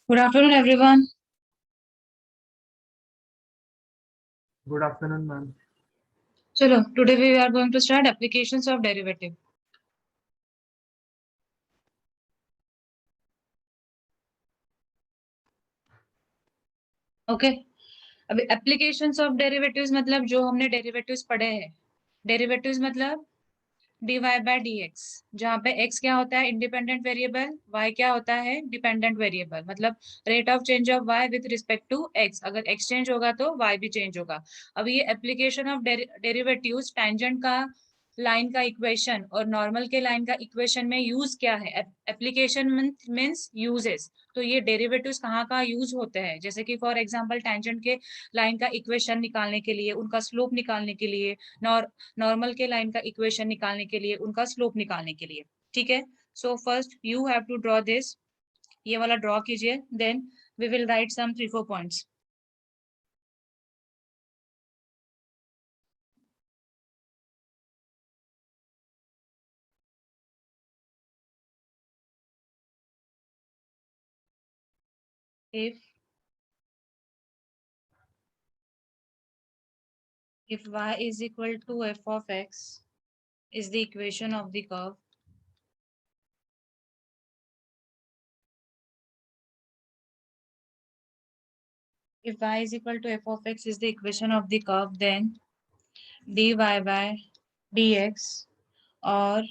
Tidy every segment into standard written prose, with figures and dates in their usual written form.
Good afternoon, everyone. Good afternoon, ma'am. Chalo, today we are going to start applications of derivative. Okay अभी applications of derivatives मतलब जो हमने derivatives पढ़े हैं. Derivatives मतलब dy by dx, जहाँ पे x क्या होता है इंडिपेंडेंट वेरिएबल, y क्या होता है डिपेंडेंट वेरिएबल. मतलब rate of change of y with respect to x. अगर x चेंज होगा तो y भी चेंज होगा. अब ये एप्लीकेशन ऑफ डेरिवेटिव्स टेंजेंट का लाइन का इक्वेशन और नॉर्मल के लाइन का इक्वेशन में यूज क्या है. Application means uses. तो ये डेरिवेटिव्स कहाँ कहाँ यूज होते हैं, जैसे कि फॉर एग्जांपल टेंजेंट के लाइन का इक्वेशन निकालने के लिए, उनका स्लोप निकालने के लिए, नॉर्मल के लाइन का इक्वेशन निकालने के लिए, उनका स्लोप निकालने के लिए. ठीक है. So first you have to draw this. ये वाला ड्रॉ कीजिए, then we will write some 3-4 points. if y is equal to f of x is the equation of the curve, if y is equal to f of x is the equation of the curve, then dy by dx or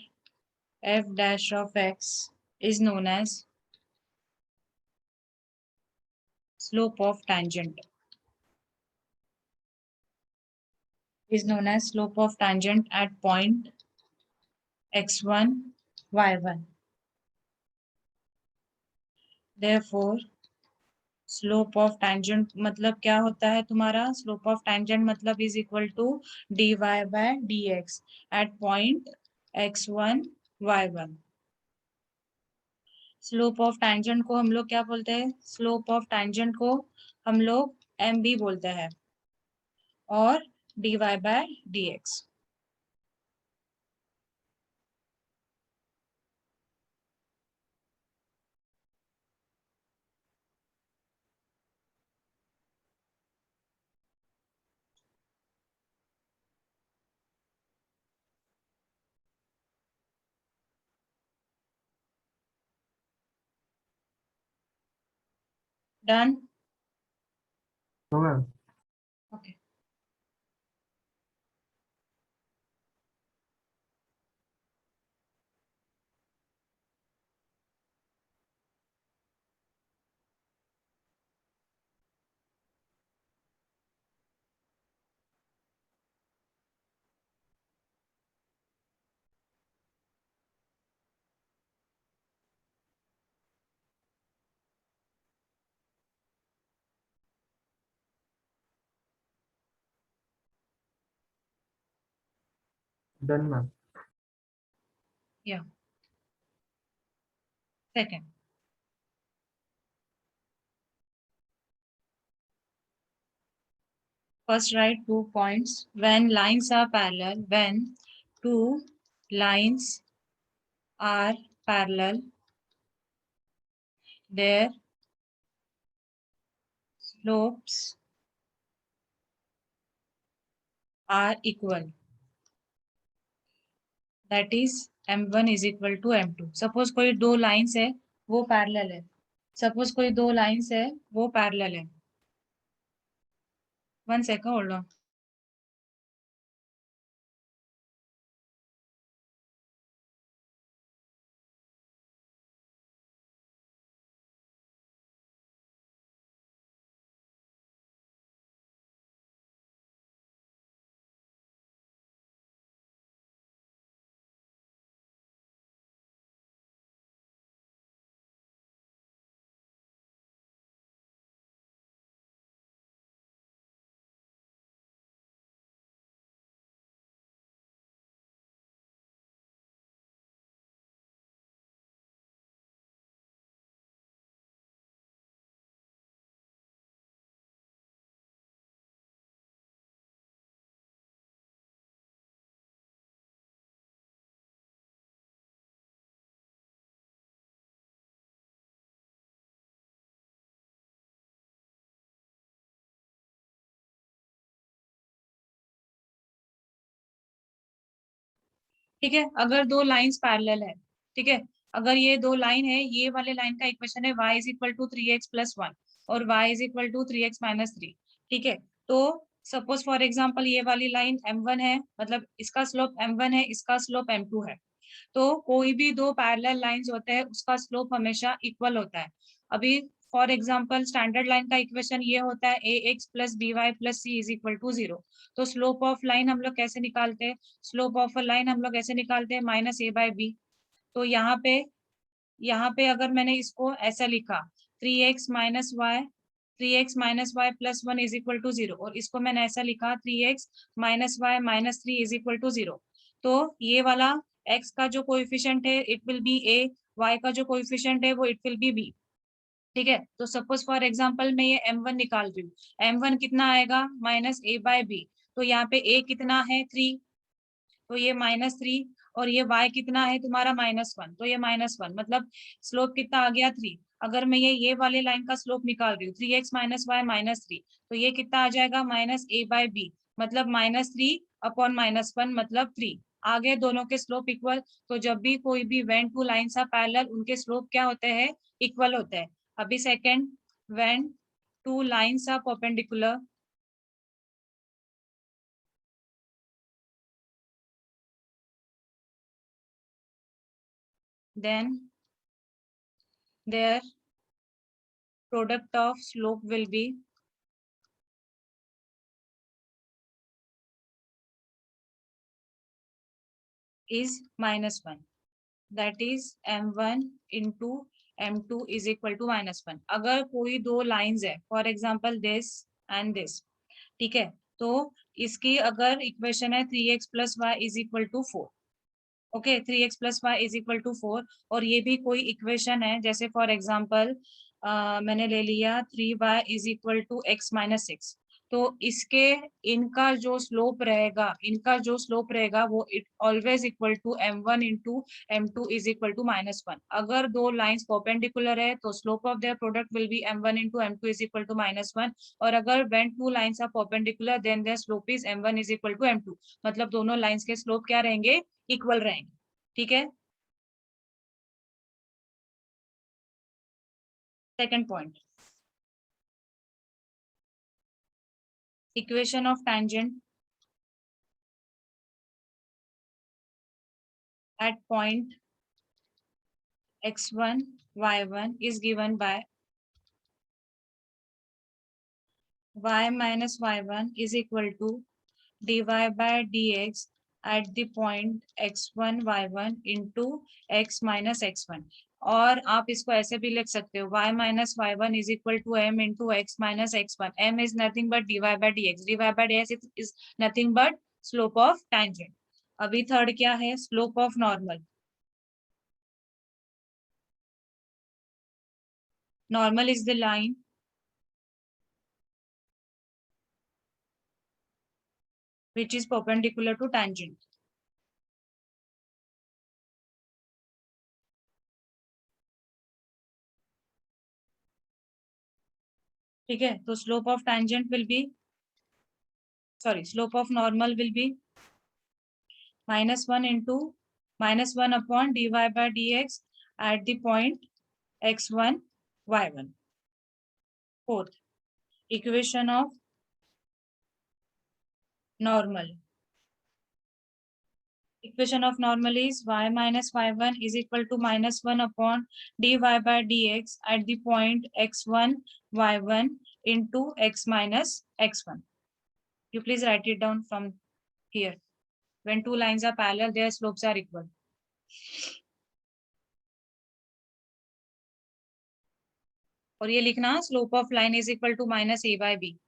f dash of x is known as slope of tangent. Is known as slope of tangent at point x1, y1. Therefore, slope of tangent मतलब क्या होता है तुम्हारा. Slope of tangent मतलब is equal to dy by dx at point x1, y1. Slope of tangent को हम लोग क्या बोलते हैं. स्लोप ऑफ टेंजेंट को हम लोग एम बी बोलते हैं, और dy by dx. Done. No, ma'am. Okay. Done, ma'am. या second. First, write 2 points. When lines are parallel, when two lines are parallel, their slopes are equal. That is m1 is equal to m2. Suppose कोई दो lines है वो parallel है. Suppose कोई दो lines है वो पैरेलल है. 1 second, hold on. ठीक है, अगर दो लाइंस पैरेलल है, ठीक है, अगर ये दो लाइन है, ये वाले लाइन का इक्वेशन है y is equal to 3x plus 1 और y is equal to 3x minus 3, ठीक है। तो सपोज फॉर एग्जांपल ये वाली लाइन m1 है, मतलब इसका स्लोप m1 है, इसका स्लोप m2 है। तो कोई भी दो पैरेलल लाइंस होते हैं उसका स्लोप हमेशा इक्वल होता है। अभी फॉर एग्जांपल स्टैंडर्ड लाइन का इक्वेशन ये होता है ax plus by plus c is equal to 0। तो स्लोप ऑफ लाइन हम लोग कैसे निकालते हैं? स्लोप ऑफ अ लाइन हम लोग ऐसे निकालते हैं माइनस a बाय b। तो यहाँ पे अगर मैंने इसको ऐसा लिखा 3x minus y plus 1 is equal to 0, और इसको मैंने ऐसा लिखा 3x minus y minus 3 is equal to 0। तो ये वाला x का जो कोएफिशिएंट है it will be a, y का जो कोएफिशिएंट है वो इट विल बी b। ठीक है, तो सपोज फॉर एग्जांपल मैं ये m1 निकाल रही हूँ, m1 कितना आएगा माइनस a बाय b। तो यहाँ पे a कितना है 3, तो ये -3, और ये y कितना है तुम्हारा -1, तो ये -1, मतलब स्लोप कितना आ गया 3। अगर मैं ये वाले लाइन का स्लोप निकाल रही हूँ 3x माइनस वाई माइनस 3, तो ये कितना आ जाएगा -a/b, मतलब -3 अपॉन -1 मतलब 3। आगे दोनों के स्लोप इक्वल। तो जब भी कोई भी when two lines are parallel उनके स्लोप क्या होते हैं? इक्वल होते हैं। अभी second, when two lines are perpendicular, then their product of slope will be is -1, that is m1 into m2 is equal to -1। अगर कोई दो लाइंस है for example this and this, ठीक है, तो इसकी अगर इक्वेशन है 3x plus y is equal to 4, okay, 3x plus y is equal to 4, और ये भी कोई इक्वेशन है, जैसे फॉर एग्जांपल मैंने ले लिया 3y is equal to x minus 6। तो इसके इनका जो स्लोप रहेगा, वो it always equal to m1 into m2 is equal to -1। अगर दो लाइंस परपेंडिकुलर है तो slope of their product will be m1 into m2 is equal to -1, और अगर when two lines are perpendicular then their slope is m1 is equal to m2, मतलब दोनों lines के slope क्या रहेंगे? इक्वल रहेंगे। ठीक है, second point, equation of tangent at point x1 y1 is given by y minus y1 is equal to dy by dx at the point x1 y1 into x minus x1। और आप इसको ऐसे भी लिख सकते हो y minus y1 is equal to m into x minus x1। m is nothing but dy by dx, dy by dx is nothing but slope of tangent। अभी third क्या है? Slope of normal. Normal is the line which is perpendicular to tangent। ठीक है, तो slope of tangent will be, sorry, slope of normal will be -1 into -1 upon dy by dx at the point x1 y1। Fourth, equation of normal, equation of normal is y minus y1 is equal to -1 upon dy by dx at the point x1 y1 into x minus x1। You please write it down from here। When two lines are parallel, their slopes are equal। और ये लिखना slope of line is equal to -a/b।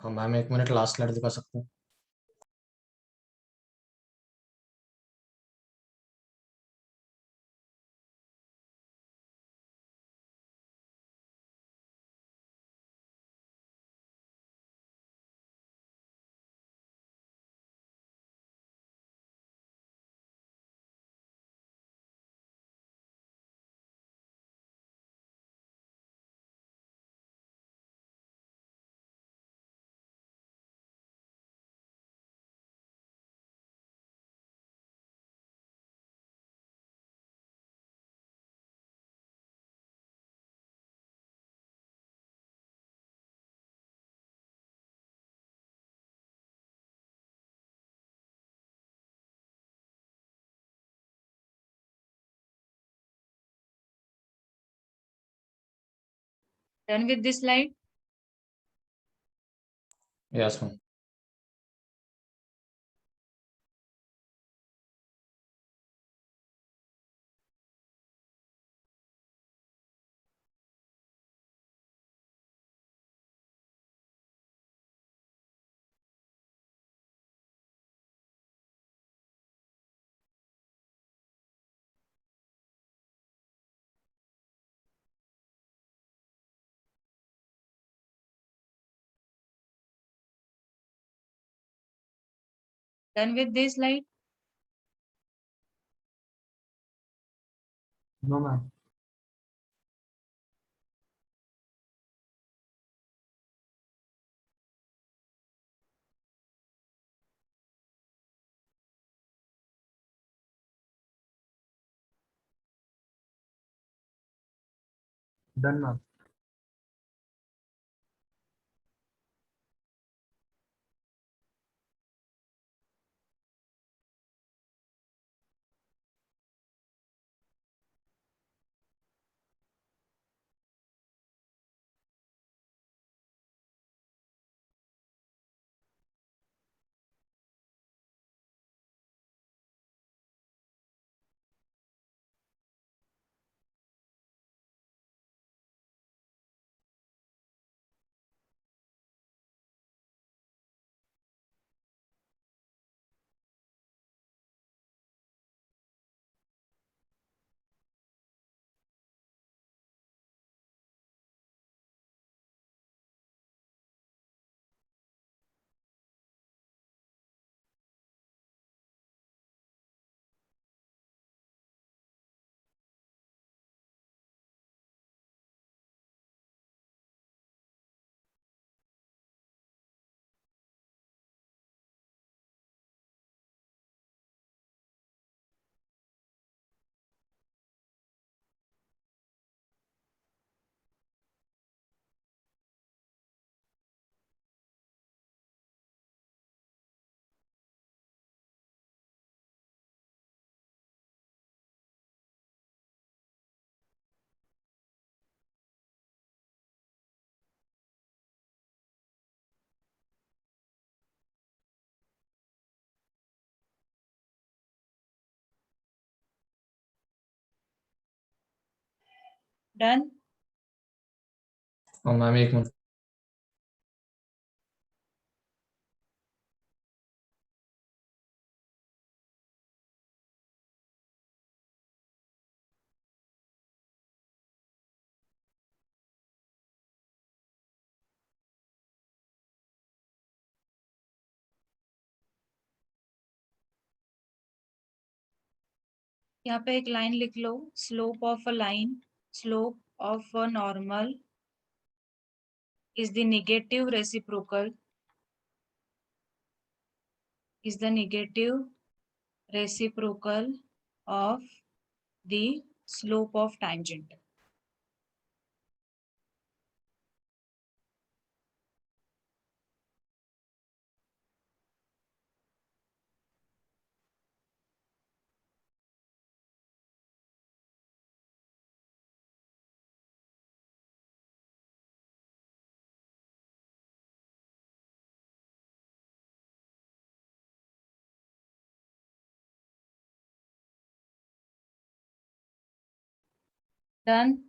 हाँ ma'am, 1 minute last slide दिखा सकते हैं? Done with this slide? Yes ma'am. Done with this slide? No, ma'am. Done, ma'am. Done? हाँ ma'am, 1 minute. यहाँ पे एक लाइन लिख लो, slope of a line, slope of a normal is the negative reciprocal of the slope of tangent. Done?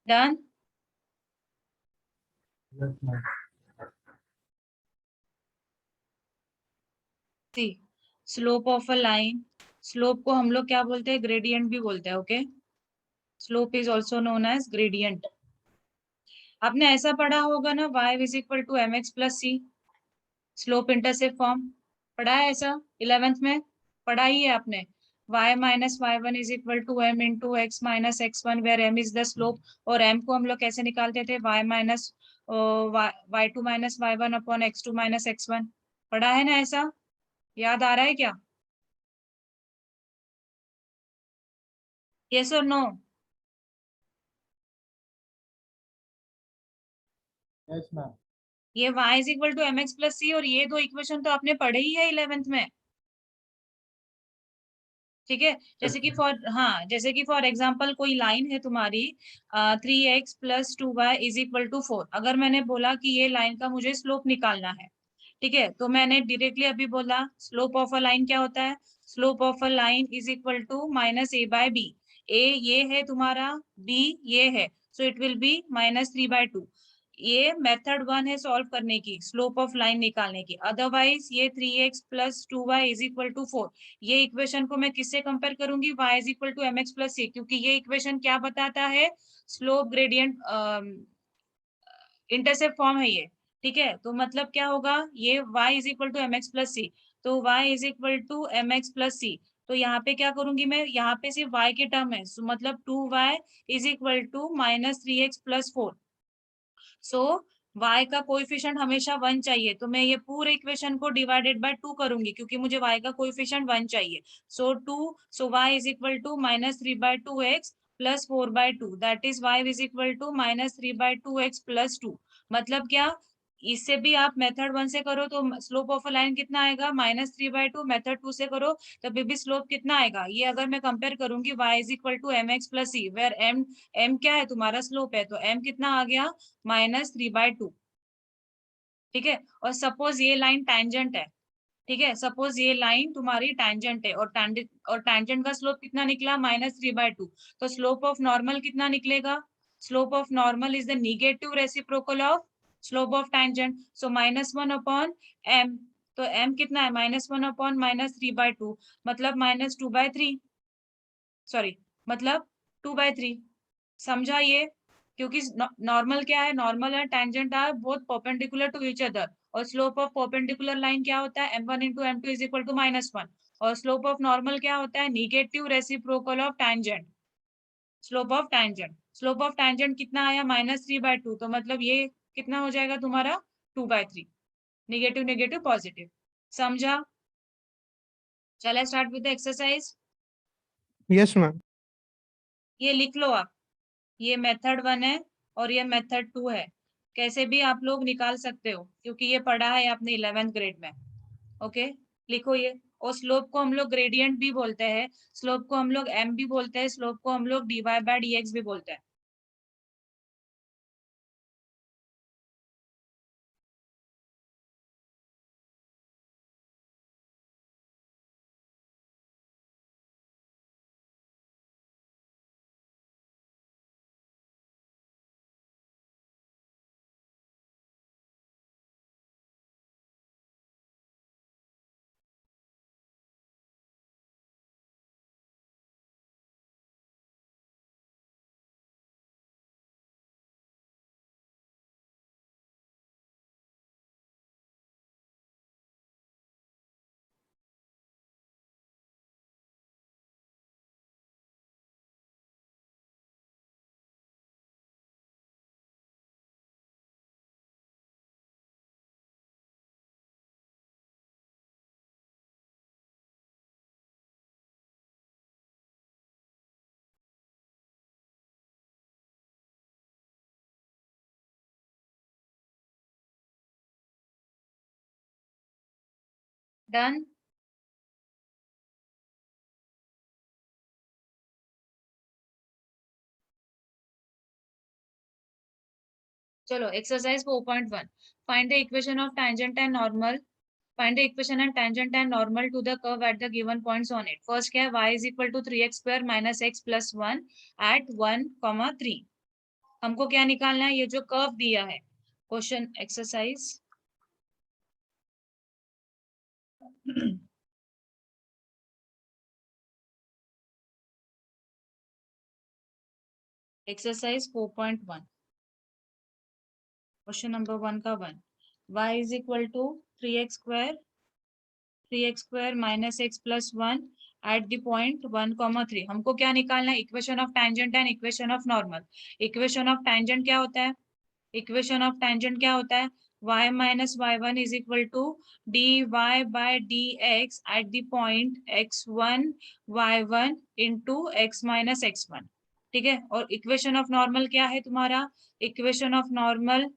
Done. Yes, ma'am. See slope of a line, slope को हम लोग क्या बोलते हैं, ग्रेडियंट भी बोलते हैं। Okay, slope is also known as gradient. आपने ऐसा पढ़ा होगा ना, y is equal to m x plus c, slope intercept form पढ़ा है ऐसा, 11th में पढ़ा ही है आपने। y minus y one is equal to m into x minus x one, where m is the slope. और m को हम लोग कैसे निकालते थे, y minus y two minus y one upon x two minus x one. पढ़ा है ना ऐसा, याद आ रहा है क्या? यस और नो? Yes, ma'am. ये y is equal to m x plus c, और ये दो इक्वेशन तो आपने पढ़े ही है 11th में। ठीक है, जैसे कि जैसे कि फॉर एग्जांपल कोई लाइन है तुम्हारी 3x plus 2y is equal to 4। अगर मैंने बोला कि ये लाइन का मुझे स्लोप निकालना है, ठीक है, तो मैंने डायरेक्टली अभी बोला स्लोप ऑफ अ लाइन क्या होता है, slope of a line is equal to minus a by b. A ये है तुम्हारा, बी ये है, सो इट विल बी -3/2। ये मेथड 1 है सॉल्व करने की, स्लोप ऑफ लाइन निकालने की। अदरवाइज ये 3x plus 2y is equal to 4, ये इक्वेशन को मैं किससे कंपेयर करूंगी, y is equal to m x plus c, क्योंकि ये इक्वेशन क्या बताता है, स्लोप ग्रेडियंट इंटरसेप्ट फॉर्म है ये। ठीक है, तो मतलब क्या होगा, ये y is equal to m x plus c, तो y is equal to m x plus c. तो यहाँ पे क्या करूंगी मैं, यहाँ पे सिर्फ y की टर्म है, so मतलब 2y is equal to -3x plus 4। So y का कोएफिशिएंट हमेशा 1 चाहिए, तो मैं ये पूरे इक्वेशन को डिवाइडेड बाय 2 करूंगी, क्योंकि मुझे y का कोएफिशिएंट 1 चाहिए। So y is equal to -3/2x plus 4/2, that is y is equal to -3/2x plus 2। मतलब क्या, इससे भी आप मेथड 1 से करो तो स्लोप ऑफ अ लाइन कितना आएगा, -3/2। मेथड 2 से करो तो भी स्लोप कितना आएगा, ये अगर मैं कंपेयर करूंगी y is equal to m x plus c, where m क्या है तुम्हारा, स्लोप है, तो m कितना आ गया, -3/2। ठीक है, और सपोज ये लाइन टैंजेंट है, ठीक है, सपोज ये लाइन तुम्हारी टैंजेंट है, और टैंजेंट का स्लोप कितना निकला, -3/2। तो स्लोप ऑफ नॉर्मल कितना निकलेगा, slope of normal is the negative reciprocal of slope of tangent, so -1 upon m। तो m कितना है, -1 अपॉन -3/2, मतलब -2/3, सॉरी, मतलब 2/3। समझा ये, क्योंकि नॉर्मल क्या है, नॉर्मल है टेंजेंट है, both perpendicular to each other, और स्लोप ऑफ परपेंडिकुलर लाइन क्या होता है, m1 into m2 is equal to -1, और स्लोप ऑफ नॉर्मल क्या होता है, negative reciprocal of tangent, slope of tangent. Slope of tangent कितना आया, -3/2, तो मतलब ये कितना हो जाएगा तुम्हारा, 2/3, निगेटिव निगेटिव पॉजिटिव। समझा? चले start with the exercise. Yes ma'am. ये लिख लो आप, ये मेथड 1 है और ये मेथड 2 है, कैसे भी आप लोग निकाल सकते हो, क्योंकि ये पढ़ा है आपने 11th ग्रेड में। ओके, लिखो ये। और स्लोप को हम लोग ग्रेडियंट भी बोलते हैं, स्लोप को हम लोग m भी बोलते हैं, स्लोप को हम लोग dy/dx भी बोलते हैं। डन। चलो exercise 4.1, find the equation of tangent and normal, find the equation and tangent and normal to the curve at the given points on it। First क्या है, y is equal to 3x square minus x plus 1 at 1, 3। हमको क्या निकालना है, ये जो curve दिया है, question exercise exercise 4.1 question number 1 का 1 y is equal to 3x minus x plus 1 at the point 1, 3। हमको क्या निकालना है, equation of tangent and equation of normal. Equation of tangent क्या होता है, इक्वेशन ऑफ टेंजेंट क्या होता है, y minus y1 is equal to dy by dx at the point x1 y1 into x minus x1। ठीक है, और equation of normal क्या है तुम्हारा, equation of normal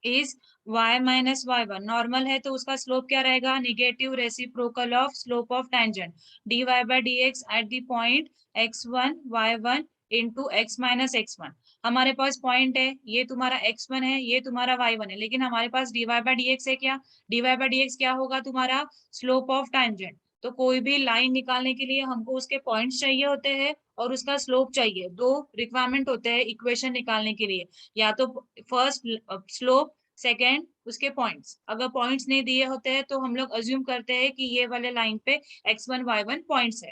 is y minus y1। Normal है तो उसका स्लोप क्या रहेगा, negative reciprocal of slope of tangent dy by dx at the point x1 y1 into x minus x1। हमारे पास पॉइंट है, ये तुम्हारा x1 है, ये तुम्हारा y1 है, लेकिन हमारे पास dy by dx है क्या, dy by dx क्या होगा तुम्हारा, स्लोप ऑफ टेंजेंट। तो कोई भी लाइन निकालने के लिए हमको उसके पॉइंट्स चाहिए होते हैं और उसका स्लोप चाहिए। दो रिक्वायरमेंट होते हैं इक्वेशन निकालने के लिए, या तो फर्स्ट स्लोप, सेकेंड उसके पॉइंट्स। अगर पॉइंट्स नहीं दिए होते हैं तो हम लोग अज्यूम करते हैं कि ये वाले लाइन पे x1 y1 पॉइंट्स है।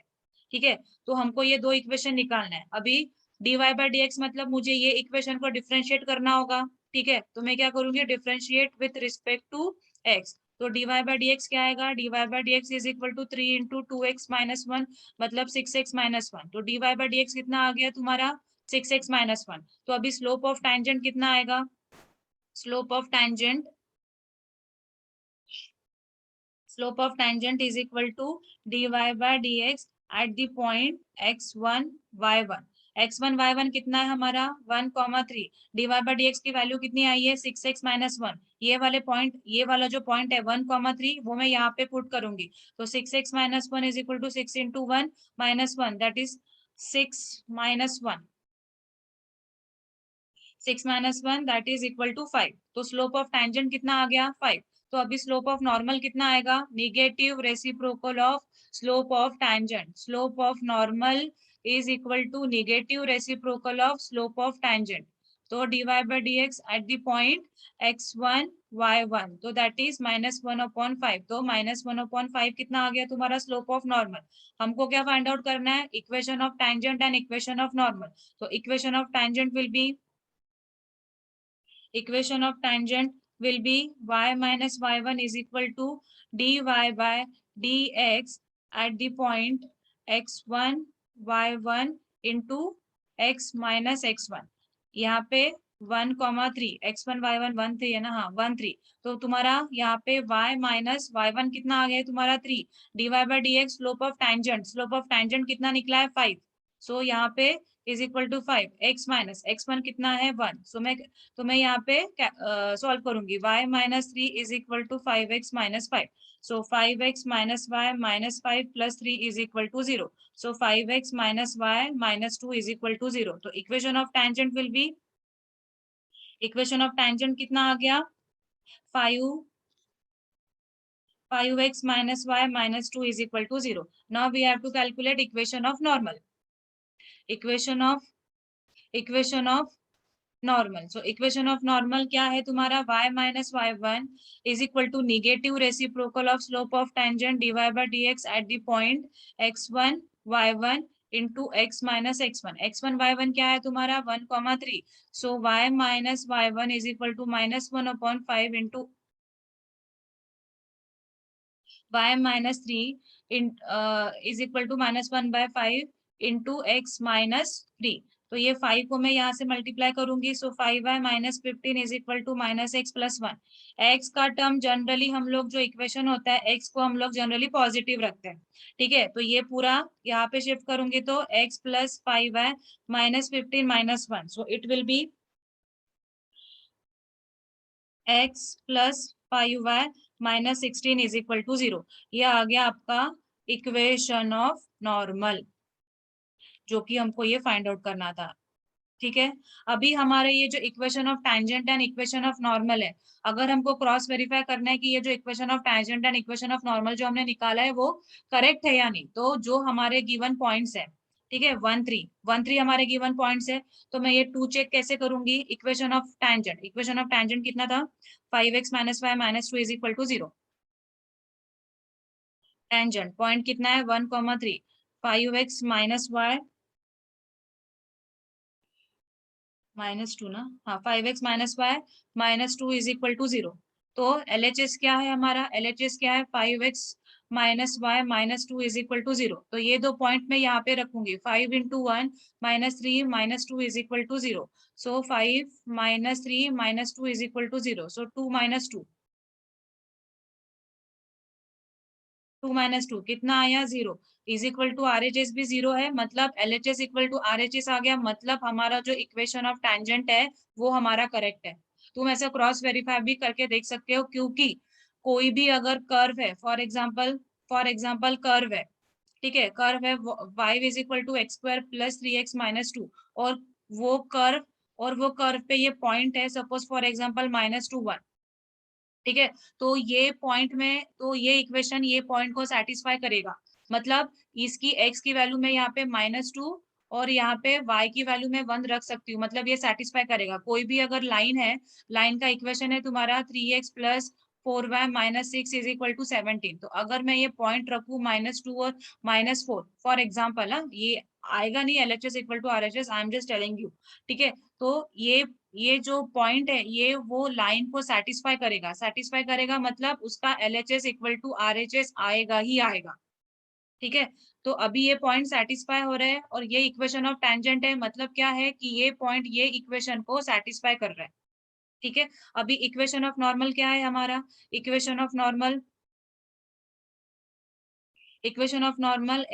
ठीक है, तो हमको ये दो इक्वेशन निकालना है। अभी dy by dx मतलब मुझे ये इक्वेशन को डिफरेंशिएट करना होगा। ठीक है, तो मैं क्या करूंगी, differentiate with respect to x। तो dy by dx क्या आएगा, dy by dx is equal to 3 into 2x minus 1 मतलब 6x माइनस 1। तो dy by dx कितना आ गया तुम्हारा, 6x माइनस 1। तो अभी स्लोप ऑफ टेंजेंट कितना आएगा, slope of tangent is equal to dy by dx at the point x1 y1। x1 y1 कितना है हमारा 1, 3। dy by dx की वैल्यू कितनी आई है, 6x माइनस 1। ये वाले पॉइंट, ये वाला जो पॉइंट है 1, 3 वो मैं यहाँ पे पुट करूंगी। तो 6x minus 1 is equal to 6 into 1 minus 1 that is 6 minus 1, 6 minus 1 that is equal to 5। तो स्लोप ऑफ टेंजेंट कितना आ गया, 5। तो अभी स्लोप ऑफ नॉर्मल कितना आएगा, negative reciprocal of slope of tangent. Slope of normal is equal to negative reciprocal of slope of tangent. तो dy by dx at the point x1 y1 तो that is -1/5। तो -1/5 कितना आ गया तुम्हारा slope of normal. हमको क्या find out करना है, equation of tangent and equation of normal. तो equation of tangent will be, equation of tangent will be y minus y1 is equal to dy by dx at the point x1 y1 into x minus x1। यहाँ पे 1, 3 x1 y1 1 3 है ना, हाँ 1 3। तो तुम्हारा यहाँ पे y माइनस y1 कितना आ गया है तुम्हारा 3। dy by dx slope of tangent, slope of tangent कितना निकला है 5। सो यहाँ पे is equal to 5 x minus x1 कितना है 1। सो मैं यहाँ पे सॉल्व करूंगी, y minus 3 is equal to 5x minus 5। So 5x minus y minus 5 plus 3 is equal to 0। So 5x minus y minus 2 is equal to 0। तो equation of tangent will be, equation of tangent कितना आ गया 5x minus y minus 2 is equal to 0. Now we have to calculate equation of normal. Equation of normal. So equation of normal क्या है तुम्हारा, y minus y1 is equal to negative reciprocal of slope of tangent dy by dx at the point x1 y1 into x minus x1। x1 y1 क्या है तुम्हारा 1, 3। So y minus y1 is equal to -1/5 into y minus 3 is equal to -1/5 into x minus 3। तो ये 5 को मैं यहाँ से multiply करूंगी। So 5y minus 15 is equal to -x plus 1। x का टर्म जनरली हम लोग जो इक्वेशन होता है x को हम लोग जनरली पॉजिटिव रखते हैं। ठीक है, तो ये पूरा यहाँ पे शिफ्ट करूंगी तो x plus 5y minus 15 minus 1। So it will be x plus 5y minus 16 is equal to 0। यह आ गया आपका इक्वेशन ऑफ नॉर्मल, जो कि हमको ये फाइंड आउट करना था। ठीक है, अभी हमारे ये जो equation of tangent and equation of normal है, अगर हमको क्रॉस वेरीफाई करना है कि ये जो equation of tangent and equation of normal जो हमने निकाला है वो करेक्ट है या नहीं, तो जो हमारे गिवन पॉइंट्स है, ठीक है, 1 3 हमारे गिवन पॉइंट्स है, तो मैं ये 2 चेक कैसे करूंगी, इक्वेशन ऑफ टैंजेंट कितना था, 5x minus y minus 2 is equal to 0। Tangent point कितना है, 1 3, 5x माइनस वाई माइनस 2 ना, हाँ 5x minus y minus 2 is equal to 0। तो LHS क्या है हमारा, LHS क्या है, 5x minus y minus 2 is equal to 0। तो ये दो पॉइंट मैं यहाँ पे रखूंगी, 5 into 1 minus 3 minus 2 is equal to 0। So 5 minus 3 minus 2 is equal to 0। So 2 minus 2, 2 minus 2 कितना आया, 0 इज इक्वल टू RHS भी 0 है, मतलब LHS इक्वल टू RHS आ गया, मतलब हमारा जो इक्वेशन ऑफ टैंजेंट है वो हमारा करेक्ट है। तुम ऐसा क्रॉस वेरीफाई भी करके देख सकते हो, क्योंकि कोई भी अगर कर्व है, फॉर एग्जाम्पल कर्व है, ठीक है, कर्व है y is equal to x square plus 3x minus 2, और वो कर्व वो कर्व पे ये पॉइंट है, सपोज फॉर एग्जाम्पल -2 1, ठीक है, तो ये पॉइंट में, तो ये इक्वेशन ये पॉइंट को सेटिस्फाई करेगा, मतलब इसकी x की वैल्यू में यहाँ पे -2 और यहाँ पे y की वैल्यू में 1 रख सकती हूँ, मतलब ये सेटिस्फाई करेगा। कोई भी अगर लाइन है, लाइन का इक्वेशन है तुम्हारा 3x plus 4y minus 6 is equal to 17, तो अगर मैं ये पॉइंट रखू -2 और -4 फॉर एग्जाम्पल, ये आएगा नहीं LHS equal to RHS, I am just telling you, ठीक है, तो ये जो पॉइंट है ये वो लाइन को सेटिस्फाई करेगा, मतलब उसका LHS इक्वल टू RHS आएगा ही आएगा, ठीक है। तो अभी ये पॉइंट सेटिस्फाई हो रहे हैं और ये इक्वेशन ऑफ टैंजेंट है, मतलब क्या है कि ये पॉइंट ये इक्वेशन को सेटिस्फाई कर रहा है, ठीक है। अभी इक्वेशन ऑफ नॉर्मल क्या है हमारा, equation of normal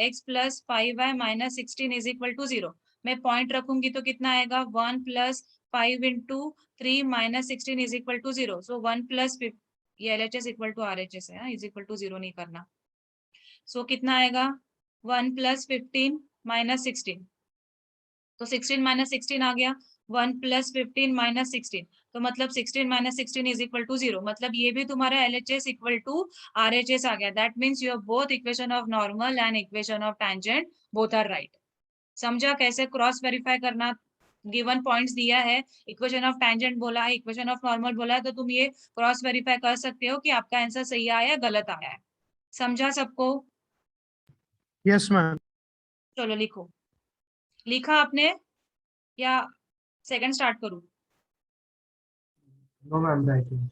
x plus 5y minus 16 is equal to 0। मैं पॉइंट रखूंगी तो कितना आएगा, 1 plus 5 into 3 minus 16 is equal to 0। So 1 plus, ये LHS इक्वल टू RHS है, इज इक्वल टू 0 नहीं करना। सो कितना आएगा, 1 प्लस 15 माइनस 16, तो 16 माइनस 16 आ गया, 1 प्लस 15 माइनस 16, तो मतलब 16 माइनस 16 इज इक्वल टू 0, मतलब ये भी तुम्हारा LHS इक्वल टू RHS आ गया। That means your both equation of normal and equation of tangent both are right. समझा कैसे क्रॉस वेरीफाई करना, गिवन पॉइंट्स दिया है, इक्वेशन ऑफ टैंजेंट बोला है, इक्वेशन ऑफ नॉर्मल बोला है, तो तुम ये क्रॉस वेरीफाई कर सकते हो कि आपका आंसर सही आया है गलत आया है। समझा सबको, Yes, ma'am. चलो लिखो, लिखा आपने या सेकंड स्टार्ट करूं? No, ma'am, writing.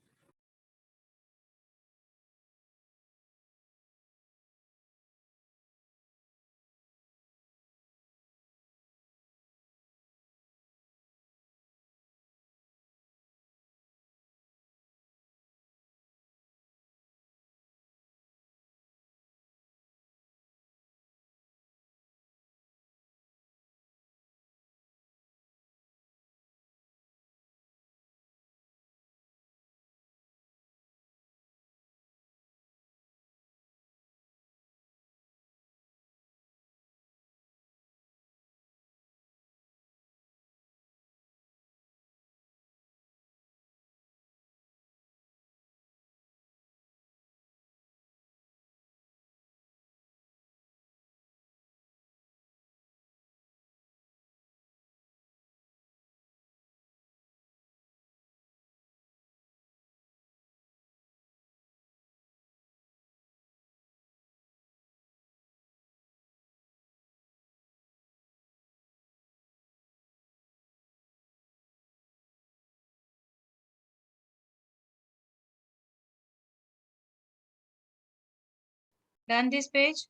Done this page?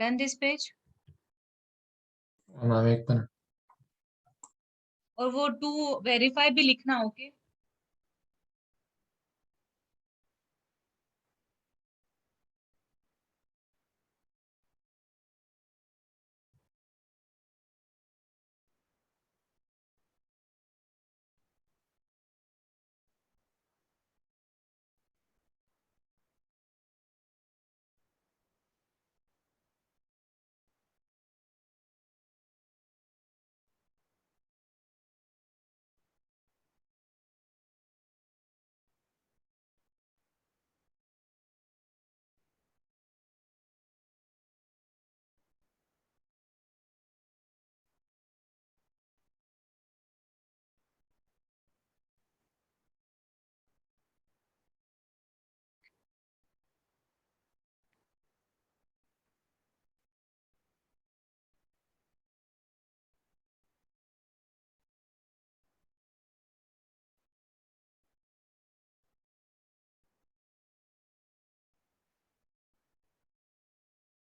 Done this page. Ma'am एक मिनट। और वो टू वेरीफाई भी लिखना, ओके।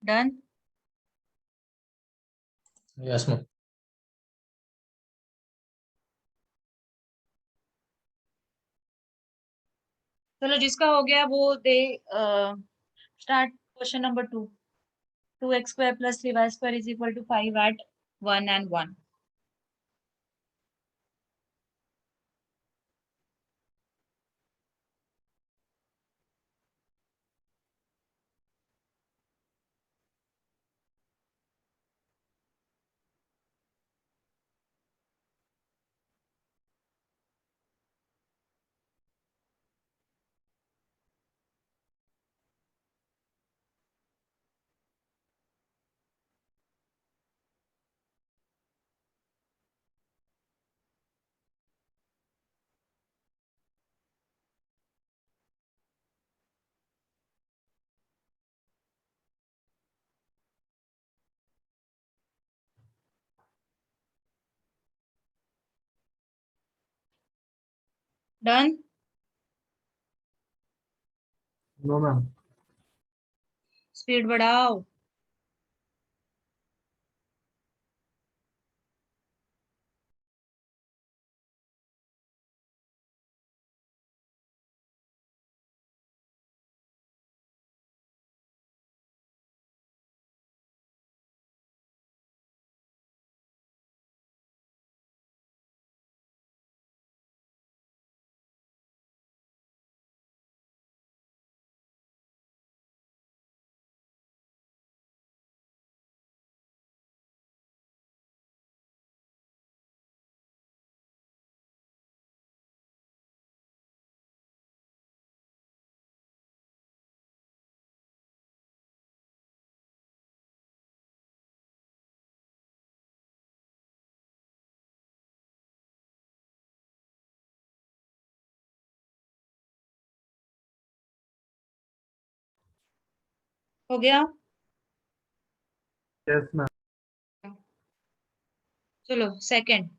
डन। Yes ma'am. चलो जिसका हो गया वो they start question number 2। 2x² + 3y² = 5 at 1 and 1। Done. No, ma'am. Speed बढ़ाओ। हो गया। Yes, ma'am. चलो second.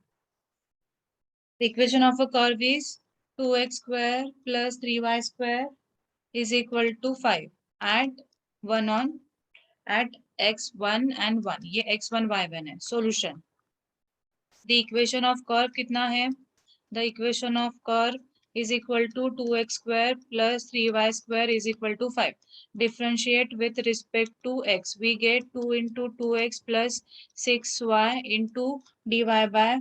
The equation of a curve is 2x² + 3y² = 5 at 1 on at x1 and 1। ये x1 y1 है। Solution। The equation of curve कितना है? The equation of curve is equal to 2x² + 3y² = 5। Differentiate with respect to x. We get 2 into 2x plus 6y into dy by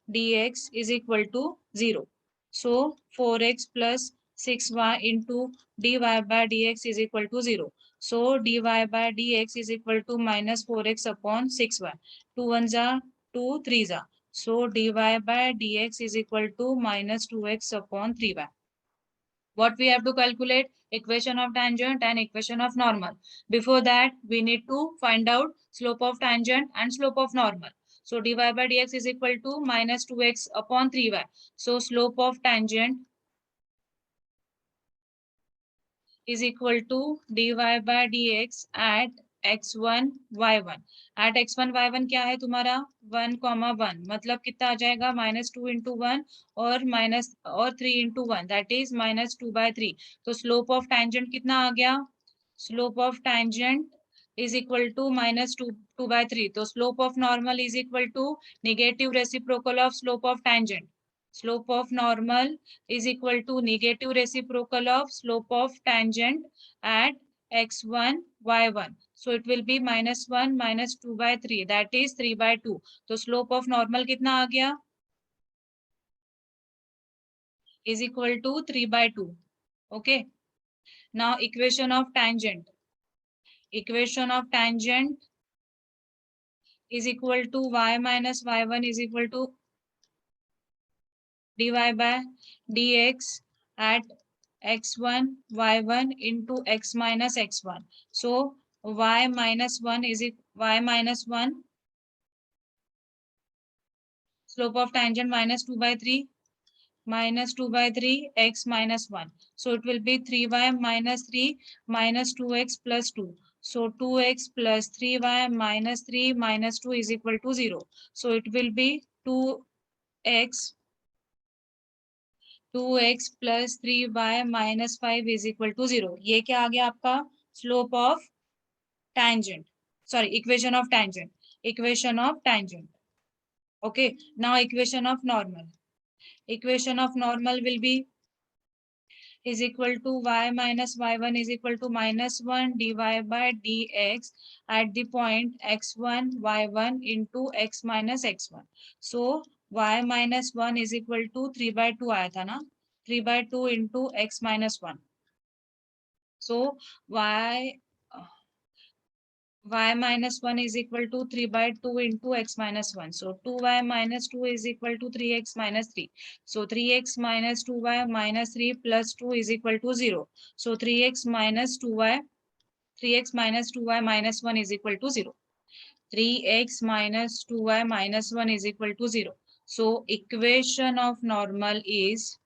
dx is equal to 0. So 4x plus 6y into dy by dx is equal to 0. So dy by dx is equal to minus 4x upon 6y. 2 1s are 2 3s are. So dy by dx is equal to minus 2x upon 3y. What we have to calculate? Equation of tangent and equation of normal. Before that, we need to find out slope of tangent and slope of normal. So dy by dx is equal to minus 2x upon 3y. So slope of tangent is equal to dy by dx at x1 y1। at x1 y1 क्या है तुम्हारा 1, 1 मतलब कितना आ जाएगा -2 into 1 और minus और 3 into 1 that is -2/3। तो स्लोप ऑफ टेंजेंट कितना आ गया? Slope of tangent is equal to minus 2 by 3. So slope of normal is equal to negative reciprocal of slope of tangent. Slope of normal is equal to negative reciprocal of slope of tangent at x1, y1. So it will be minus 1 minus 2 by 3. That is 3 by 2. तो slope of normal कितना आ गया? Is equal to 3 by 2. Okay. Now equation of tangent. Equation of tangent is equal to y minus y1 is equal to dy by dx at x1 y1 into x minus x1. So y minus 1 is y minus 1 slope of tangent minus 2 by 3 minus 2 by 3 x minus 1. So it will be 3y minus 3 minus 2x plus 2. So 2x plus 3y minus 3 minus 2 is equal to 0. So it will be 2x plus 3y minus 5 is equal to 0. ये क्या आ गया आपका? Slope of tangent. Sorry, equation of tangent. Equation of tangent. Okay. Now equation of normal. Equation of normal will be is equal to y minus y1 is equal to minus 1 dy by dx at the point x1 y1 into x minus x1. So y minus 1 is equal to 3 by 2 आया था ना, 3 by 2 into x minus 1. So y minus 1 is equal to 3 by 2 into x minus 1. So 2y minus 2 is equal to 3x minus 3. So 3x minus 2y minus 3 plus 2 is equal to 0. So 3x minus 2y minus 1 is equal to 0. 3x minus 2y minus 1 is equal to 0. So equation of normal is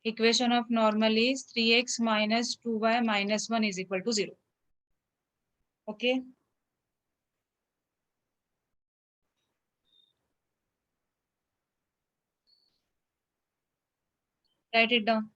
3x minus 2y minus 1 is equal to 0. Okay. Write it down.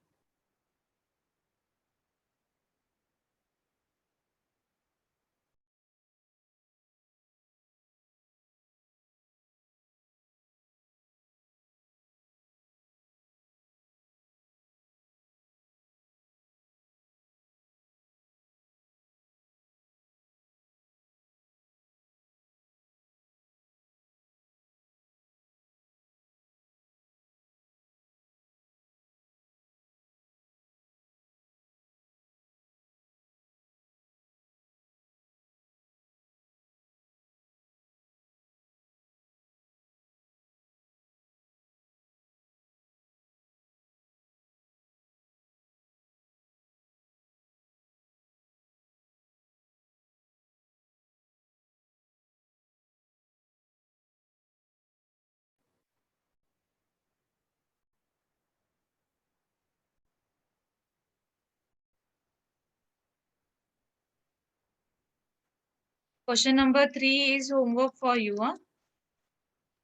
Question number 3 is homework for you.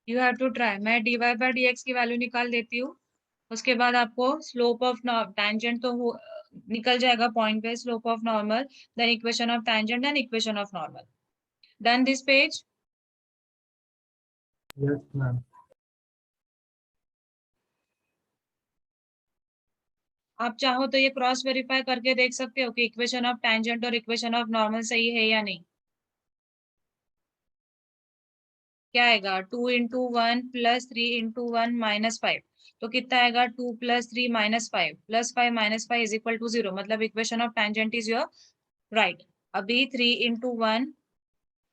You have to try. मैं dy by dx की value निकाल देती हूँ. उसके बाद आपको slope of tangent तो निकल जाएगा पॉइंट पे, slope of normal, then equation of tangent and equation of normal. Done this page? Yes, ma'am. आप चाहो तो ये क्रॉस वेरीफाई करके देख सकते हो कि इक्वेशन ऑफ tangent और इक्वेशन ऑफ नॉर्मल सही है या नहीं. क्या आएगा? 2 into 1 plus 3 into 1 minus 5. तो कितना आएगा? 2 plus 3 minus 5 plus 5 minus 5 is equal to 0. मतलब equation of tangent is your right. अभी 3 into 1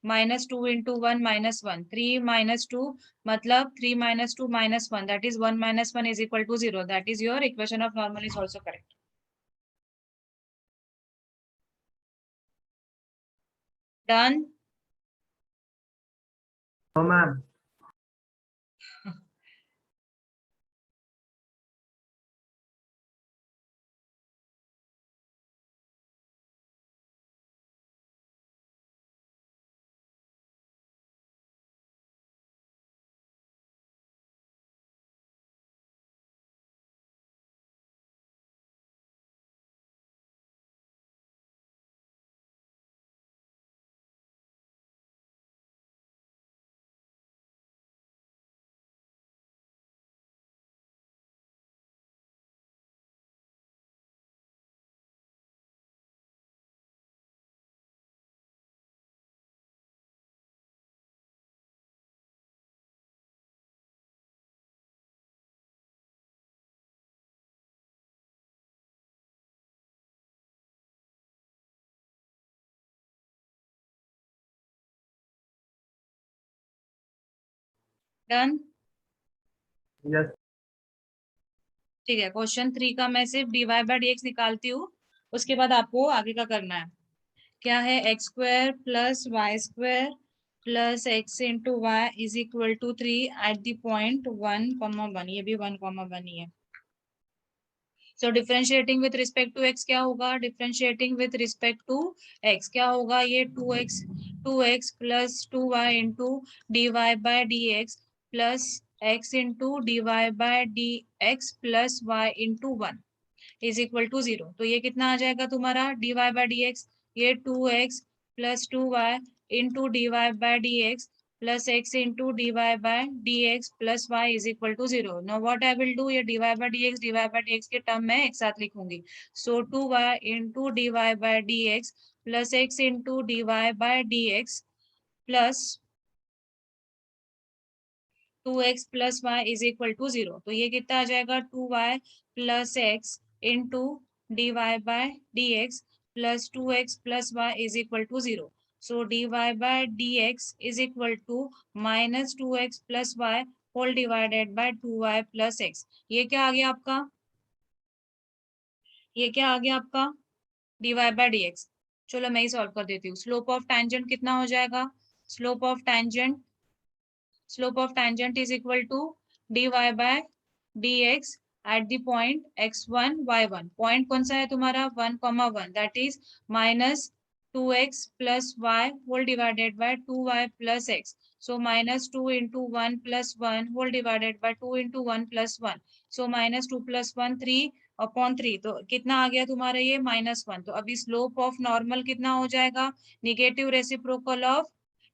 minus 2 into 1 minus 1. 3 minus 2 मतलब 3 minus 2 minus 1. That is 1 minus 1 is equal to 0. That is your equation of normal is also correct. Done? No, ma'am. Done. Yes. ठीक है, question 3 का मैं सिर्फ dy by dx निकालती हूँ, उसके बाद आपको आगे का करना है। क्या है, x square plus y square plus x into y is equal to 3 at the point 1,1, ये भी 1,1 ही है। So differentiating with respect to x क्या होगा, differentiating with respect to x क्या होगा, ये 2x plus 2y into d y by d x plus x into d y by d x plus y into 1 is equal to 0। तो ये कितना आ जाएगा तुम्हारा d y by d x, ये 2x plus 2y into d y by d x plus x into d y by d x plus y is equal to 0। Now what I will do, ये d y by d x के term में एक साथ लिखूंगी। So 2y into d y by d x plus x into d y by d x plus 2x plus y is equal to 0। तो ये कितना आ जाएगा, 2y plus x into d y by d x plus 2x plus y is equal to 0। So d y by d x is equal to minus 2x plus y whole divided by 2y plus x. ये क्या आ गया आपका, ये क्या आ गया आपका, d y by d x. चलो मैं ही सॉल्व कर देती हूँ। स्लोप ऑफ टैंजेंट कितना हो जाएगा, slope of tangent is equal to dy by dx at the point x1 y1। Point कौन सा है तुम्हारा, 1,1, that is minus 2x plus y whole divided by 2y plus x. So minus 2 into 1 plus 1 whole divided by 2 into 1 plus 1। So minus 2 plus 1 3/3। तो कितना आ गया तुम्हारा, ये -1। तो अभी स्लोप ऑफ नॉर्मल कितना हो जाएगा, निगेटिव रेसिप्रोकल ऑफ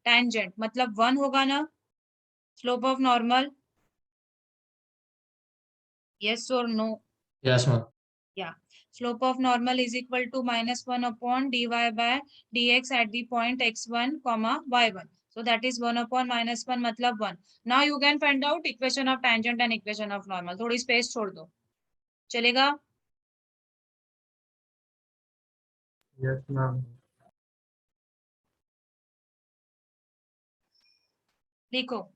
tangent मतलब 1 होगा ना, slope of normal, yes or no? Yes ma'am. Yeah, slope of normal is equal to -1 upon dy by dx at the point x1 comma y1। So that is 1 upon -1 मतलब 1। Now you can find out equation of tangent and equation of normal। थोड़ी space छोड़ दो, चलेगा? Yes, ma'am. लिखो।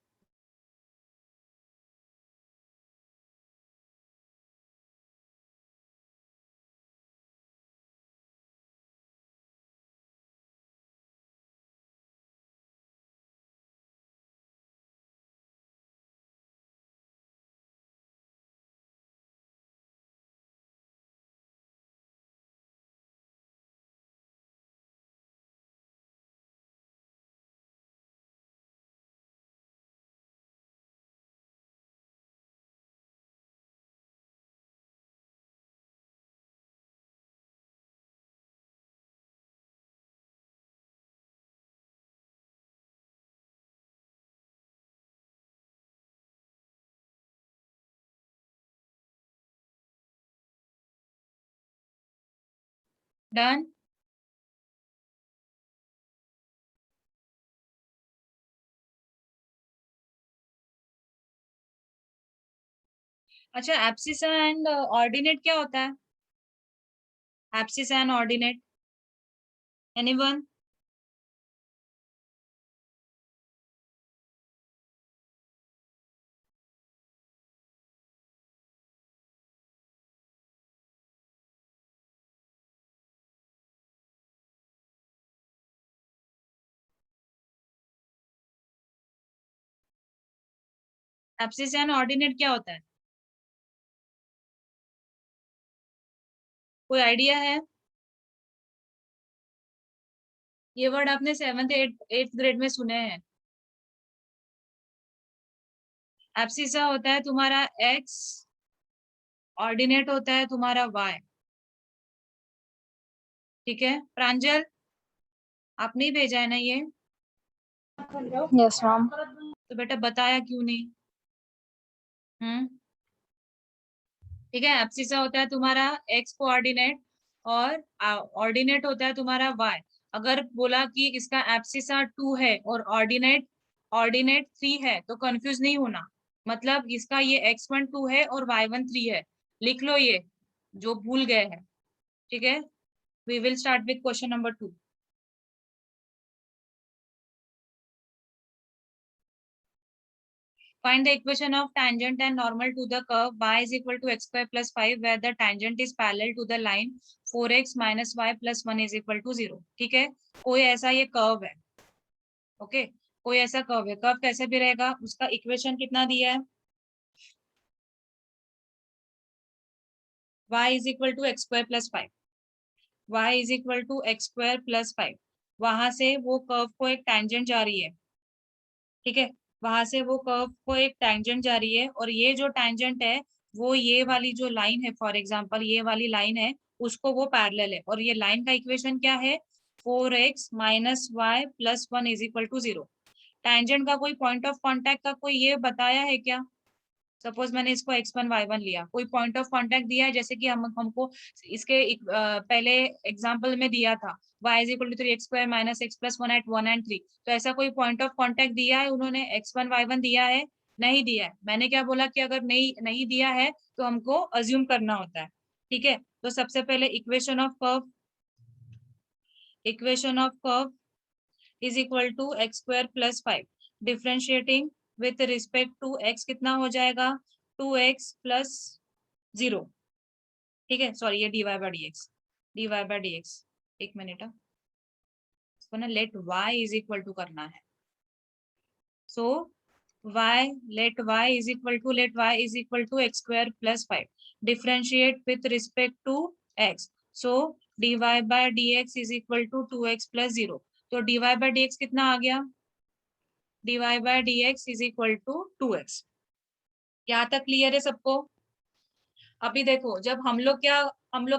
Done. अच्छा, abscess and ordinate क्या होता है, abscess and ordinate, anyone? Abscess and ordinate क्या होता है, कोई आइडिया है? ये वर्ड आपने 7th 8th ग्रेड में सुने हैं। एब्सिसा होता है तुम्हारा x, ऑर्डिनेट होता है तुम्हारा y। ठीक है प्रांजल, आपने ही भेजा है ना ये? Yes ma'am. तो बेटा बताया क्यों नहीं? ठीक है, एब्सिसा होता है तुम्हारा x कोऑर्डिनेट और ऑर्डिनेट होता है तुम्हारा y। अगर बोला कि इसका एब्सिसा 2 है और ऑर्डिनेट ऑर्डिनेट 3 है तो कंफ्यूज नहीं होना, मतलब इसका ये x1 2 है और y1 3 है। लिख लो ये जो भूल गए हैं। ठीक है, we will start with question number 2। Find the equation of tangent and normal to the curve y is equal to x square plus 5 where the tangent is parallel to the line 4x minus y plus 1 is equal to 0. ठीक है, कोई ऐसा ये curve है, okay कोई ऐसा curve है, curve कैसे भी रहेगा, उसका इक्वेशन कितना दिया है, y is equal to x square plus 5, y is equal to x square plus 5, वहां से वो कर्व को एक टैंजेंट जा रही है, ठीक है, वहां से वो कर्व को एक टैंजेंट जा रही है और ये जो टैंजेंट है वो ये वाली जो लाइन है, फॉर एग्जांपल ये वाली लाइन है, उसको वो पैरेलल है और ये लाइन का इक्वेशन क्या है, 4x minus y plus 1 is equal to 0. Tangent का कोई पॉइंट ऑफ कांटेक्ट का कोई ये बताया है क्या, सपोज मैंने इसको x1 y1 लिया, कोई पॉइंट ऑफ कांटेक्ट दिया है, जैसे कि हमको इसके पहले एग्जांपल में दिया था y is equal to 3x square minus x plus 1 at 1 and 3, तो ऐसा कोई पॉइंट ऑफ कांटेक्ट दिया है उन्होंने, x1 y1 दिया है, नहीं दिया है. मैंने क्या बोला कि अगर नहीं दिया है तो हमको अज्यूम करना होता है, ठीक है. तो सबसे पहले equation of curve is equal to x square plus 5, differentiating with respect to x कितना हो जाएगा, 2x प्लस 0, ठीक है, सॉरी ये dy बाय dx, एक मिनट इसको ना let y is equal to करना है, so let y is equal to x square plus 5, differentiate with respect to x, so dy by dx is equal to 2x plus 0, तो dy by dx कितना आ गया, dy by dx is equal to 2x. यहाँ तक clear है सबको. अभी देखो जब हम लोग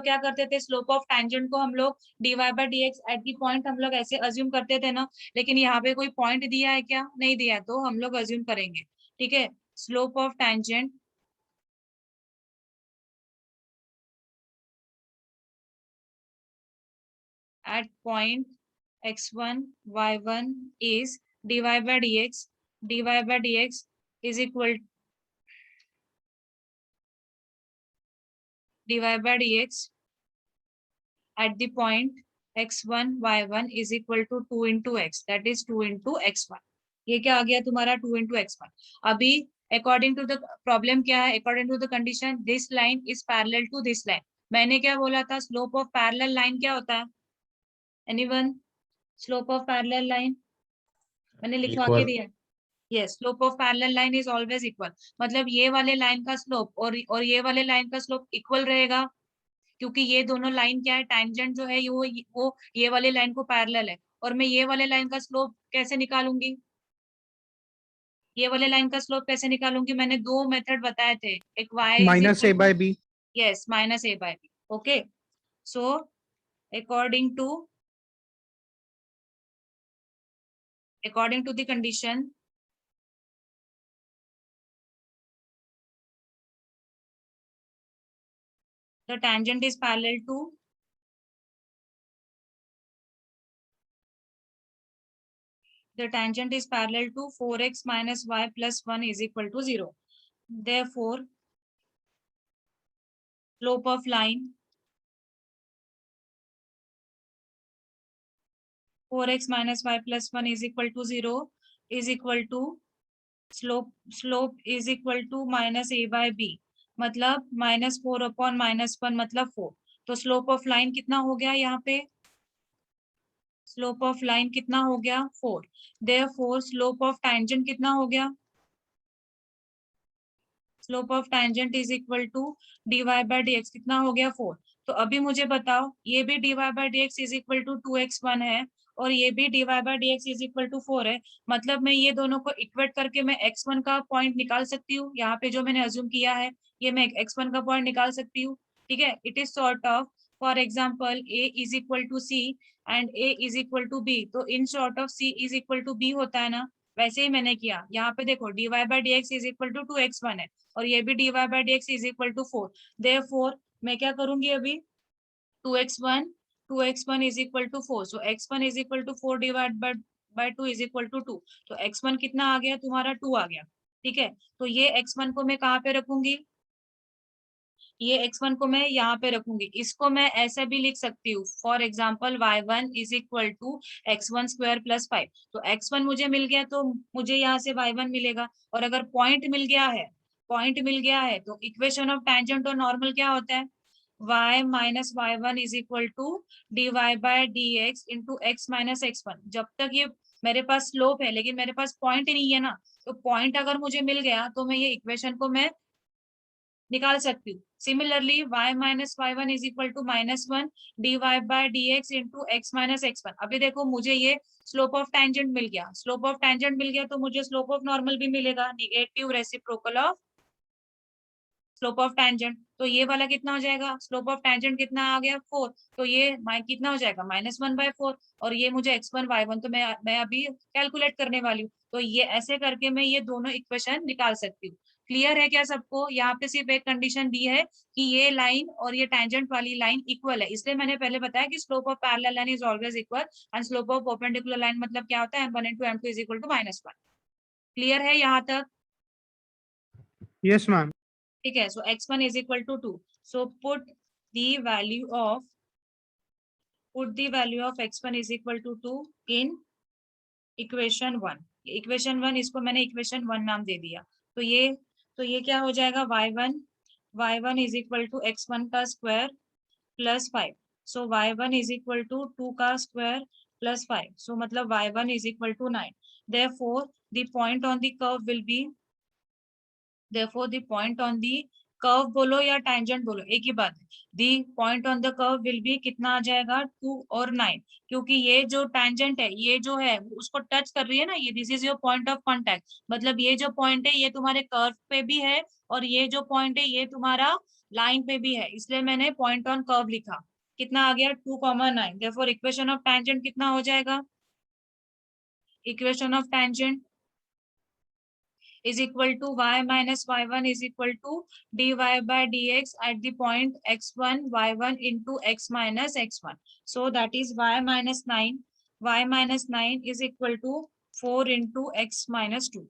क्या करते थे, स्लोप ऑफ टैंजेंट को हम लोग dy by dx at the point हम लोग ऐसे अज्यूम करते थे ना, लेकिन यहाँ पे कोई पॉइंट दिया है क्या, नहीं दिया है, तो हम लोग अज्यूम करेंगे, ठीक है. Slope of tangent at point x1 y1 is dy by dx is equal dy by dx at the point x1 y1 is equal to 2 into x, that is 2 into x1. ये क्या आ गया तुम्हारा 2 into x1. अभी according to the problem क्या है, according to the condition this line is parallel to this line. मैंने क्या बोला था, स्लोप ऑफ पैरेलल लाइन क्या होता है, anyone, slope of parallel line मैंने लिखवा के दिया, yes, slope of parallel line is always equal, मतलब ये वाले लाइन का स्लोप और ये वाले लाइन का स्लोप इक्वल रहेगा, क्योंकि ये दोनों लाइन क्या है, टैंजेंट जो है वो ये वाले लाइन को पैरेलल है, और मैं ये वाले लाइन का स्लोप कैसे निकालूंगी, ये वाले लाइन का स्लोप कैसे निकालूंगी, मैंने दो मेथड बताए थे, एक y minus a by b. Yes minus a by b, okay. So according to the condition the tangent is parallel to the tangent is parallel to 4x minus y plus 1 is equal to 0. Therefore, slope of line 4x minus y plus 1 is equal to 0 is equal to slope is equal to minus a by b, मतलब -4 upon -1 मतलब 4. तो slope of line कितना हो गया, यहाँ पे slope of line कितना हो गया 4. Therefore, स्लोप ऑफ टैंजेंट कितना हो गया, slope of tangent is equal to dy by dx कितना हो गया 4. तो अभी मुझे बताओ, ये भी dy by dx is equal to 2x1 है और ये भी dy by dx is equal to 4 है, मतलब मैं ये दोनों को इक्वेट करके मैं x1 का पॉइंट निकाल सकती हूँ, यहाँ पे जो मैंने अज्यूम किया है ये मैं x1 का पॉइंट निकाल सकती हूँ, ठीक है. It is sort of, for example a is equal to c and a is equal to b, तो in short of c is equal to b होता है ना, वैसे ही मैंने किया. यहाँ पे देखो dy by dx is equal to 2x1 है और ये भी dy by dx is equal to 4. Therefore, मैं क्या करूंगी अभी, 2x1 is equal to 4, so x1 is equal to 4 divide by 2 is equal to 2, तो x1 कितना आ गया तुम्हारा 2 आ गया, ठीक है. तो ये x1 को मैं कहाँ पे रखूंगी, ये x1 को मैं यहाँ पे रखूंगी, इसको मैं ऐसे भी लिख सकती हूँ, for example y1 is equal to x1 square plus 5। तो x1 मुझे मिल गया तो मुझे यहाँ से y1 मिलेगा, और अगर पॉइंट मिल गया है, पॉइंट मिल गया है तो इक्वेशन ऑफ टेंजेंट और नॉर्मल क्या होता है, y minus y1 is equal to dy by dx into x minus x1। जब तक ये मेरे पास स्लोप है लेकिन मेरे पास पॉइंट नहीं है ना, तो पॉइंट अगर मुझे मिल गया तो मैं ये इक्वेशन को मैं निकाल सकती हूँ। Similarly y minus y1 is equal to -1 dy by dx into x minus x1। अभी देखो मुझे ये स्लोप ऑफ टेंजेंट मिल गया, स्लोप ऑफ टेंजेंट मिल गया तो मुझे स्लोप ऑफ नॉर्मल भी मिलेगा, negative reciprocal of slope of tangent. तो ये वाला कितना हो जाएगा, स्लोप ऑफ टेंजेंट कितना आ गया 4, तो ये कितना हो जाएगा -1/4, और ये मुझे x1 y1 तो मैं अभी कैलकुलेट करने वाली हूँ। तो ये ऐसे करके मैं ये दोनों इक्वेशन निकाल सकती हूँ। क्लियर है क्या सबको? यहाँ पे सिर्फ एक कंडीशन दी है कि ये लाइन और ये टेंजेंट वाली लाइन इक्वल है, इसलिए मैंने पहले बताया कि slope of parallel line is always equal and slope of perpendicular line मतलब क्या होता है, m1 into m2 is equal to -1। Clear है यहाँ तक? Yes, ma'am. ठीक है, so x1 is equal to 2। So put the value of x1 is equal to 2 in equation 1। Equation 1 इसको मैंने इक्वेशन 1 नाम दे दिया। तो ये क्या हो जाएगा, y1 is equal to x1 का square plus 5। So y1 is equal to 2 का स्क्वायर प्लस 5, सो मतलब y1 is equal to 9। therefore the point on the curve will be therefore the point on the curve बोलो या tangent बोलो एक ही बात है, the point on the curve will be कितना आ जाएगा 2 और 9, क्योंकि ये जो टेंजेंट है ये जो है उसको टच कर रही है ना, ये this is your point of contact, मतलब ये जो पॉइंट है ये तुम्हारे कर्व पे भी है और ये जो पॉइंट है ये तुम्हारा लाइन पे भी है, इसलिए मैंने पॉइंट ऑन कर्व लिखा। कितना आ गया 2,9। देयरफॉर इक्वेशन ऑफ टेंजेंट कितना हो जाएगा, equation of tangent is equal to y minus y1 is equal to dy by dx at the point x1 y1 into x minus x1. So that is y minus 9. Y minus 9 is equal to 4 into x minus 2.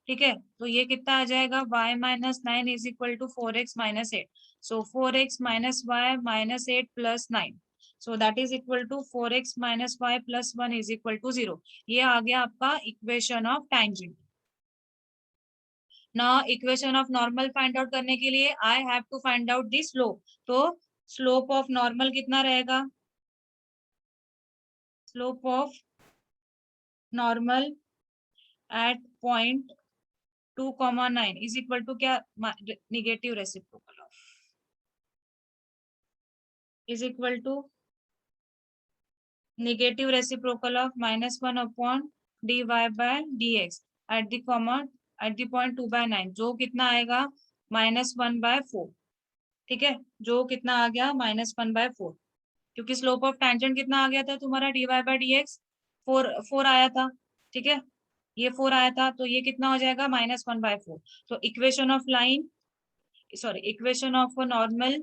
ठीक है, तो ये कितना आ जाएगा, y minus 9 is equal to 4x minus 8. So 4x minus y minus 8 plus 9. So that is equal to 4x minus y plus 1 is equal to 0. ये आ गया आपका इक्वेशन ऑफ टेंजेंट। ना equation of normal find out करने के लिए I have to find out the slope. तो slope of normal कितना रहेगा, slope of normal at point 2,9 is equal to क्या, negative reciprocal of is equal to negative reciprocal of -1 upon dy by dx at the comma at the point 2/9, जो कितना आएगा -1/4। ठीक है, जो कितना आ गया -1/4, क्योंकि स्लोप ऑफ टेंजेंट कितना आ गया था तुम्हारा dy बाय dx 4 आया था। ठीक है, ये 4 आया था तो ये कितना हो जाएगा -1/4। तो equation of line sorry equation of normal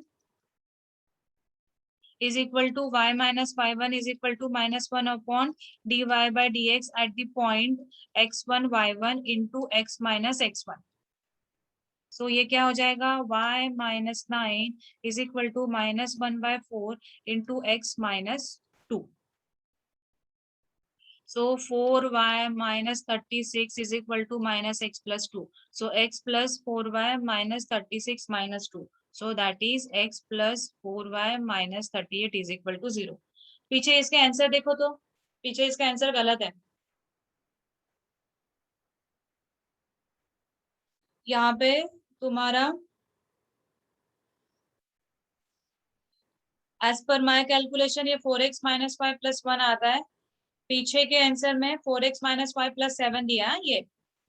is equal to y minus y1 is equal to -1 upon dy by dx at the point x1 y1 into x minus x1। So ये क्या हो जाएगा, y minus 9 is equal to -1/4 into x minus 2। So 4y minus 36 is equal to minus x plus 2. So x plus 4y minus 36 minus 2. So that is x plus 4y minus 38 is equal to 0. पीछे इसके answer देखो तो पीछे इसका answer गलत है, यहाँ पे तुम्हारा एज पर माई कैलकुलेशन ये 4x minus 5 plus 1 आता है, पीछे के आंसर में 4x minus 5 plus 7 दिया है,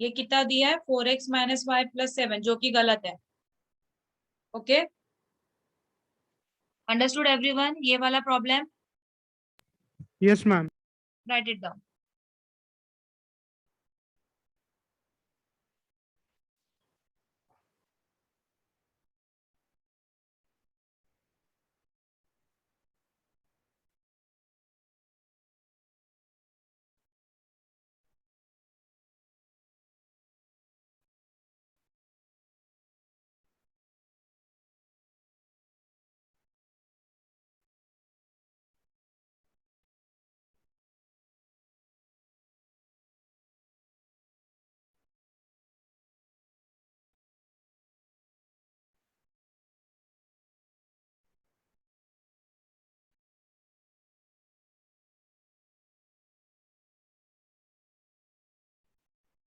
ये कितना दिया है 4x minus 5 plus 7, जो कि गलत है। ओके, अंडरस्टूड एवरीवन ये वाला problem? Yes, ma'am. Write it down.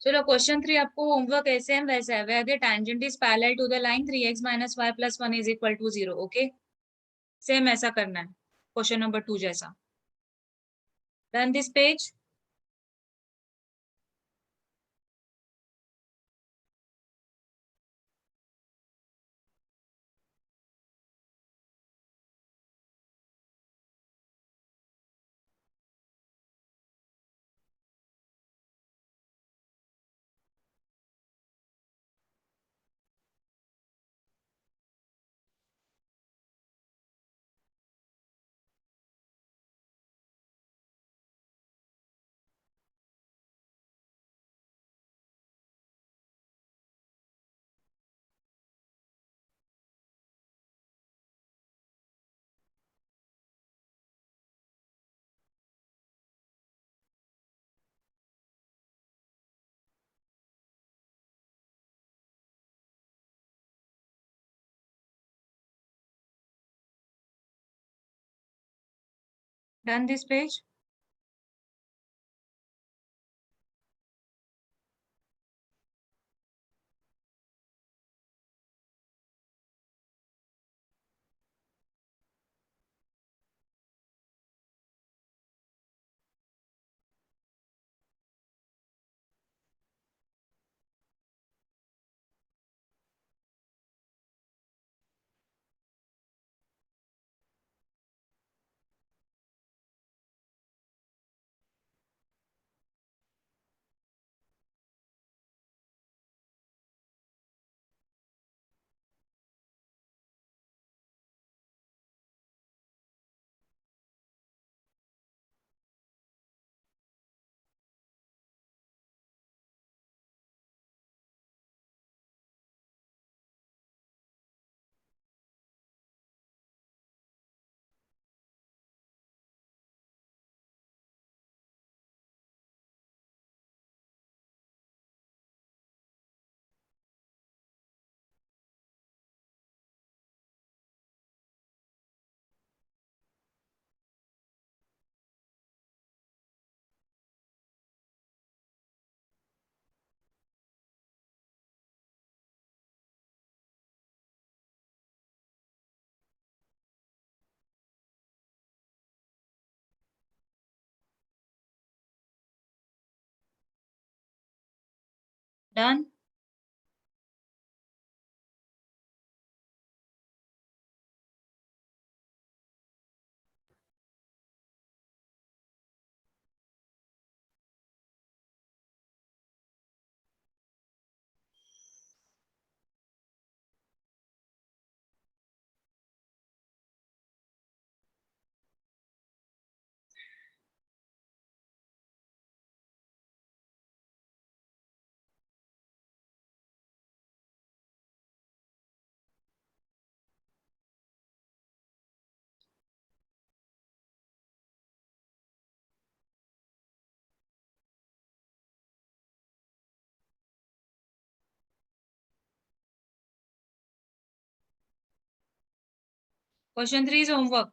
चलो क्वेश्चन 3 आपको होमवर्क ऐसे है वैसा है, where the tangent is parallel to the line 3x - y + 1 = 0। Okay, same ऐसा करना है क्वेश्चन नंबर 2 जैसा। Done this page. Done this page. Done. Question 3 is homework.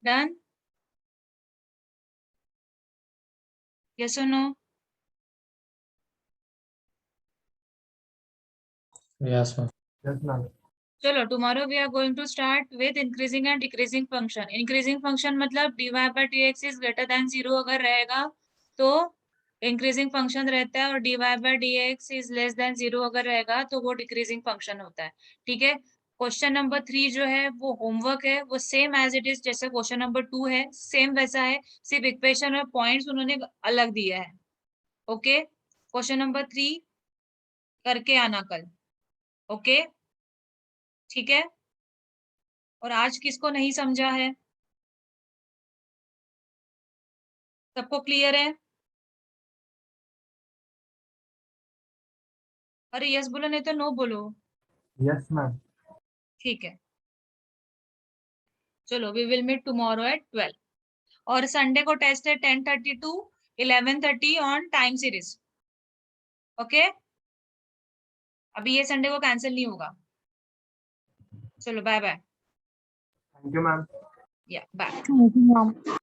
Done? Yes or no? Yes, ma'am. Yes, ma'am. चलो, tomorrow we are going to start with increasing and decreasing function. Increasing function मतलब dy by dx is greater than 0 अगर रहेगा तो increasing function रहता है, और dy by dx is less than 0 अगर रहेगा तो वो decreasing function होता है. ठीक है. क्वेश्चन नंबर 3 जो है वो होमवर्क है, वो सेम एज इट इज जैसे क्वेश्चन नंबर 2 है, सेम वैसा है, सिर्फ इक्वेशन और पॉइंट्स उन्होंने अलग दिया है. ओके. क्वेश्चन नंबर 3 करके आना कल. ओके. ठीक है. और आज किसको नहीं समझा है? सबको क्लियर है? अरे यस बोलो, नहीं तो नो बोलो. Yes, ma'am. ठीक है. चलो, we will meet tomorrow at 12. और संडे को टेस्ट है 10:30 to 11:30 on time series. Okay. अभी ये संडे को कैंसिल नहीं होगा. चलो, bye bye. Thank you, ma'am. या बाय. Thank you, ma'am.